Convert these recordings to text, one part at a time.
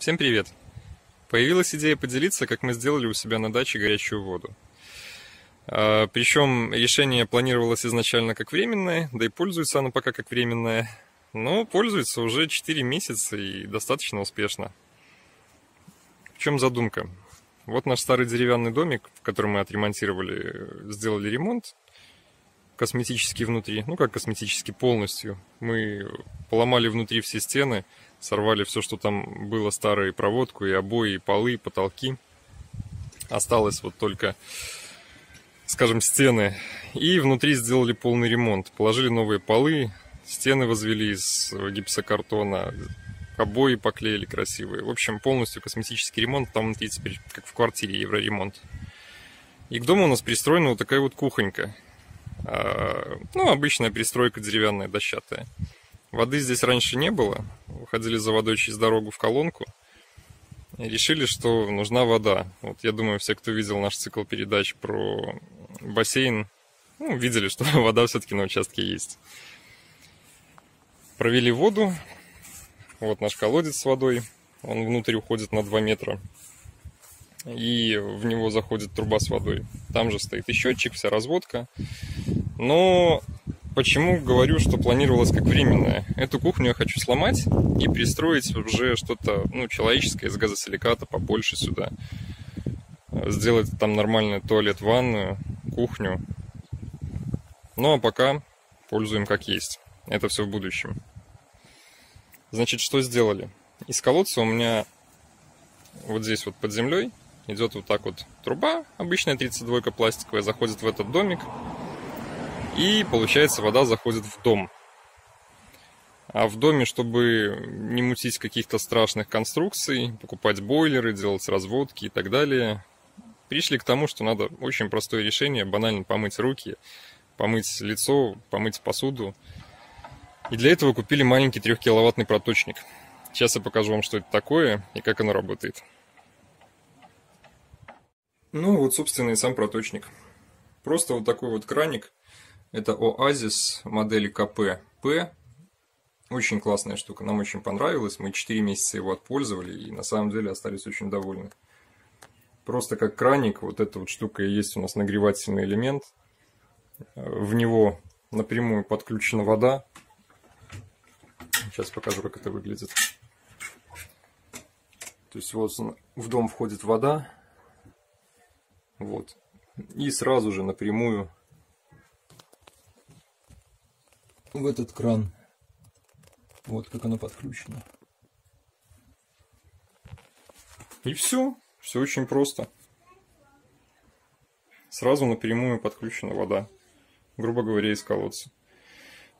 Всем привет! Появилась идея поделиться, как мы сделали у себя на даче горячую воду. Причем решение планировалось изначально как временное, да и пользуется оно пока как временное, но пользуется уже 4 месяца и достаточно успешно. В чем задумка? Вот наш старый деревянный домик, в котором мы отремонтировали, сделали ремонт косметически внутри, ну как косметически, полностью. Мы поломали внутри все стены, сорвали все, что там было старое, проводку, и обои, и полы, и потолки. Осталось вот только, скажем, стены. И внутри сделали полный ремонт. Положили новые полы, стены возвели из гипсокартона, обои поклеили красивые. В общем, полностью косметический ремонт. Там внутри теперь, как в квартире, евроремонт. И к дому у нас пристроена вот такая вот кухонька. Ну, обычная пристройка деревянная, дощатая. Воды здесь раньше не было. Выходили за водой через дорогу в колонку. И решили, что нужна вода. Вот я думаю, все, кто видел наш цикл передач про бассейн, ну, видели, что вода все-таки на участке есть. Провели воду. Вот наш колодец с водой. Он внутрь уходит на 2 метра. И в него заходит труба с водой. Там же стоит и счетчик, вся разводка. Но почему говорю, что планировалось как временное? Эту кухню я хочу сломать и пристроить уже что-то, ну, человеческое из газосиликата побольше сюда. Сделать там нормальный туалет, ванную, кухню. Ну а пока пользуем как есть. Это все в будущем. Значит, что сделали? Из колодца у меня вот здесь вот под землей идет вот так вот труба, обычная 32-ка пластиковая, заходит в этот домик. И, получается, вода заходит в дом. А в доме, чтобы не мутить каких-то страшных конструкций, покупать бойлеры, делать разводки и так далее, пришли к тому, что надо очень простое решение, банально помыть руки, помыть лицо, помыть посуду. И для этого купили маленький 3-киловаттный проточник. Сейчас я покажу вам, что это такое и как оно работает. Ну вот, собственно, и сам проточник. Просто вот такой вот краник. Это Oasis модели КП-П. Очень классная штука, нам очень понравилась. Мы 4 месяца его отпользовали и на самом деле остались очень довольны. Просто как краник, вот эта вот штука и есть у нас нагревательный элемент. В него напрямую подключена вода. Сейчас покажу, как это выглядит. То есть вот в дом входит вода. Вот. И сразу же напрямую в этот кран. Вот как оно подключено. И все. Все очень просто. Сразу напрямую подключена вода. Грубо говоря, из колодца.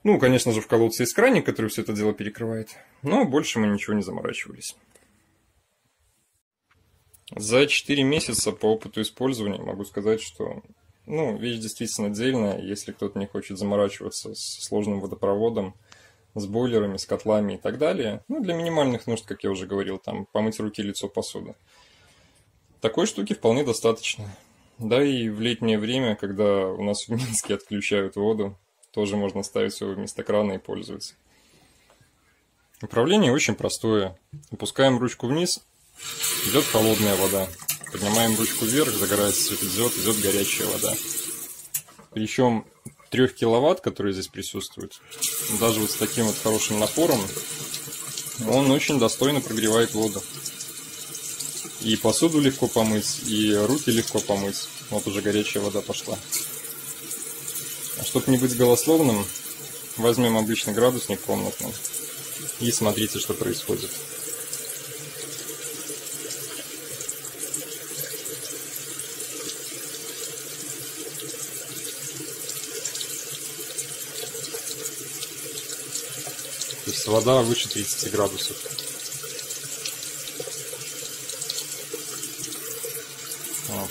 Ну, конечно же, в колодце есть краник, который все это дело перекрывает. Но больше мы ничего не заморачивались. За 4 месяца по опыту использования могу сказать, что вещь действительно отдельная. Если кто-то не хочет заморачиваться с сложным водопроводом, с бойлерами, с котлами и так далее, для минимальных нужд, как я уже говорил, там помыть руки, лицо, посуду, такой штуки вполне достаточно. Да и в летнее время, когда у нас в Минске отключают воду, тоже можно ставить все вместо крана и пользоваться. Управление очень простое. Опускаем ручку вниз, идет холодная вода. Поднимаем ручку вверх, загорается светодиод, идет горячая вода. Причем 3 киловатт, который здесь присутствует, даже вот с таким вот хорошим напором, он очень достойно прогревает воду. И посуду легко помыть, и руки легко помыть. Вот уже горячая вода пошла. А чтобы не быть голословным, возьмем обычный градусник комнатный и смотрите, что происходит. То есть вода выше 30 градусов.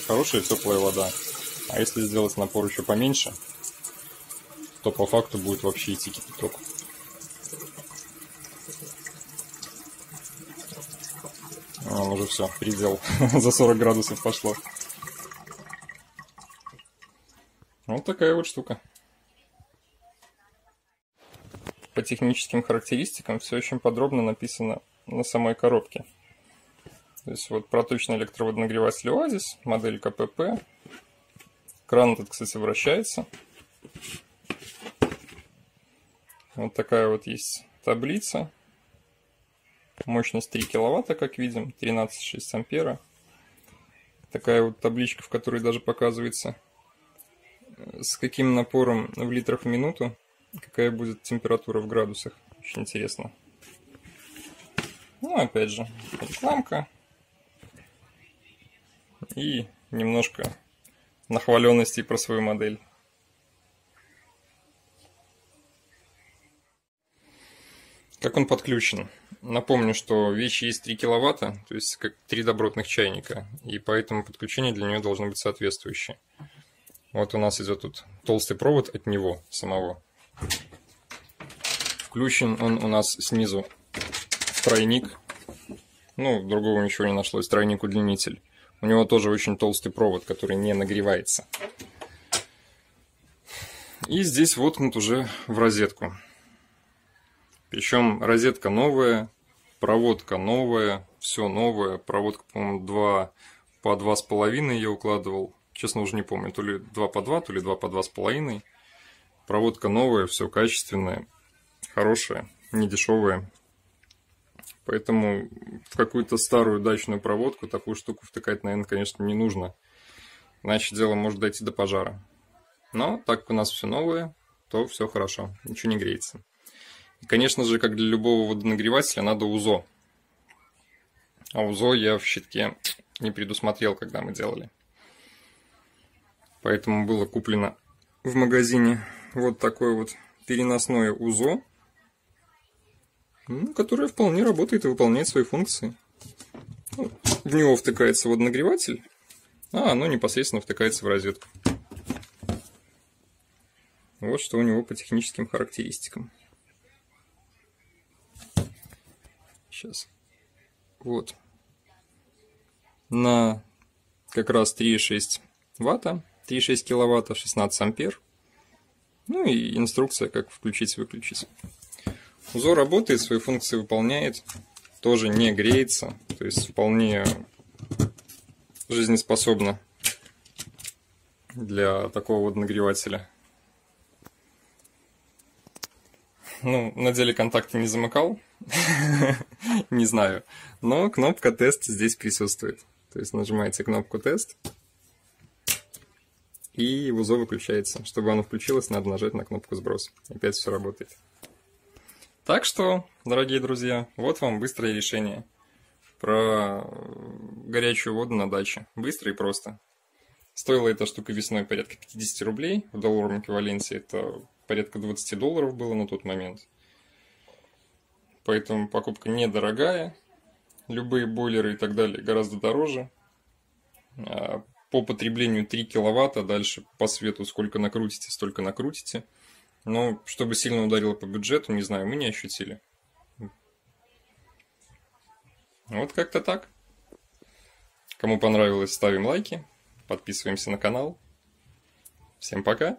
Хорошая теплая вода. А если сделать напор еще поменьше, то по факту будет вообще идти кипяток. Уже все, предел. За 40 градусов пошло. Вот такая вот штука. По техническим характеристикам все очень подробно написано на самой коробке. То есть вот проточный электроводонагреватель Oasis, модель КПП. Кран этот, кстати, вращается. Вот такая вот есть таблица. Мощность 3 киловатта, как видим, 13,6 ампера. Такая вот табличка, в которой даже показывается, с каким напором в литрах в минуту, какая будет температура в градусах. Очень интересно. Ну, опять же, рекламка. И немножко нахваленностей про свою модель. Как он подключен? Напомню, что вещь есть 3 киловатта, то есть как 3 добротных чайника, и поэтому подключение для нее должно быть соответствующее. Вот у нас идет тут толстый провод от него самого. Включен он у нас снизу в тройник. Ну, другого ничего не нашлось, тройник-удлинитель. У него тоже очень толстый провод, который не нагревается. И здесь воткнут уже в розетку. Причем розетка новая, проводка новая, все новое. Проводка, по-моему, по 2,5 я укладывал. Честно, уже не помню, то ли 2 по 2, то ли 2 по 2,5. Проводка новая, все качественное, хорошее, не дешевое. Поэтому в какую-то старую дачную проводку такую штуку втыкать, наверное, конечно, не нужно. Иначе дело может дойти до пожара. Но так как у нас все новое, то все хорошо, ничего не греется. И, конечно же, как для любого водонагревателя, надо УЗО. А УЗО я в щитке не предусмотрел, когда мы делали. Поэтому было куплено в магазине вот такое вот переносное УЗО, которое вполне работает и выполняет свои функции. В него втыкается водонагреватель, а оно непосредственно втыкается в розетку. Вот что у него по техническим характеристикам. Сейчас. Вот. На как раз 3,6 ватта, 3,6 киловатта, 16 ампер. Ну и инструкция, как включить-выключить. УЗО работает, свои функции выполняет, тоже не греется, то есть вполне жизнеспособно для такого водонагревателя. Ну, на деле контакты не замыкал, не знаю, но кнопка тест здесь присутствует. То есть нажимаете кнопку тест, и УЗО выключается. Чтобы оно включилось, надо нажать на кнопку сброс. Опять все работает. Так что, дорогие друзья, вот вам быстрое решение про горячую воду на даче. Быстро и просто. Стоила эта штука весной порядка 50 рублей. В долларовом эквиваленте это порядка $20 было на тот момент. Поэтому покупка недорогая. Любые бойлеры и так далее гораздо дороже. По потреблению 3 киловатта. Дальше по свету сколько накрутите, столько накрутите. Но чтобы сильно ударило по бюджету, не знаю, мы не ощутили. Вот как-то так. Кому понравилось, ставим лайки. Подписываемся на канал. Всем пока.